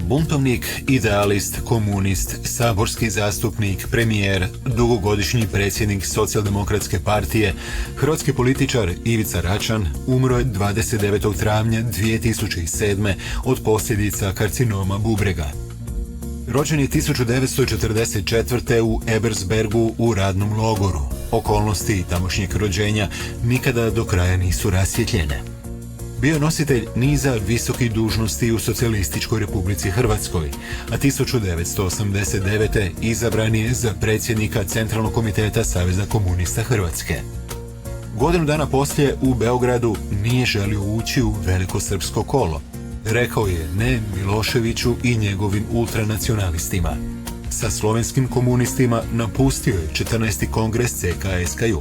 Buntovnik, idealist, komunist, saborski zastupnik, premijer, dugogodišnji predsjednik Socijaldemokratske partije, hrvatski političar Ivica Račan umro je 29. travnja 2007. od posljedica karcinoma bubrega. Rođen je 1944. u Ebersbergu u radnom logoru. Okolnosti tamošnjeg rođenja nikada do kraja nisu rasvjetljene. Bio je nositelj niza visokih dužnosti u Socijalističkoj Republici Hrvatskoj, a 1989. izabran je za predsjednika Centralnog komiteta Saveza komunista Hrvatske. Godinu dana poslije u Beogradu nije želio ući u velikosrpsko kolo. Rekao je ne Miloševiću i njegovim ultranacionalistima. Sa slovenskim komunistima napustio je 14. kongres CKSKJ.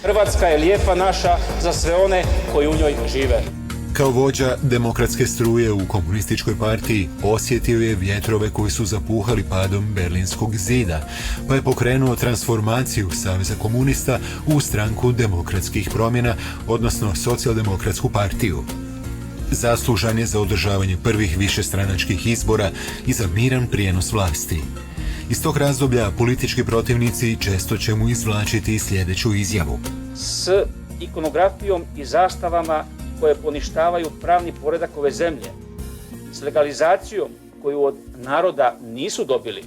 Hrvatska je lijepa naša za sve one koji u njoj žive. Kao vođa demokratske struje u komunističkoj partiji osjetio je vjetrove koji su zapuhali padom Berlinskog zida, pa je pokrenuo transformaciju Saveza komunista u stranku demokratskih promjena, odnosno Socijaldemokratsku partiju. Zaslužan je za održavanje prvih višestranačkih izbora i za miran prijenos vlasti. Iz tog razdoblja politički protivnici često će mu izvlačiti sljedeću izjavu. S ikonografijom i zastavama koje poništavaju pravni poredak ove zemlje, s legalizacijom koju od naroda nisu dobili,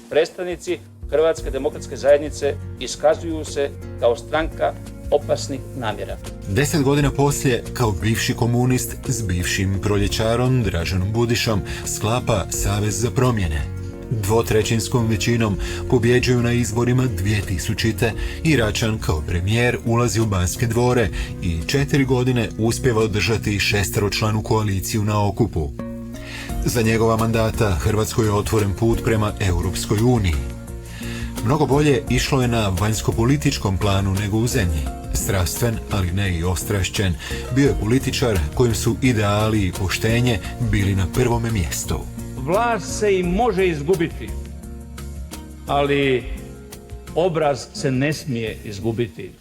predstavnici Hrvatske demokratske zajednice iskazuju se kao stranka opasnih namjera. 10 godina poslije, kao bivši komunist s bivšim proljećarom Draženom Budišom sklapa Savez za promjene. Dvotrećinskom većinom pobjeđuju na izborima 2000. i Račan kao premijer ulazi u Banske dvore i 4 godine uspijeva održati šesteročlanu koaliciju na okupu. Za njegova mandata Hrvatskoj je otvoren put prema Europskoj uniji. Mnogo bolje išlo je na vanjsko-političkom planu nego u zemlji. Strastven, ali ne i ostrašćen, bio je političar kojem su ideali i poštenje bili na prvome mjestu. Vlast se i može izgubiti, ali obraz se ne smije izgubiti.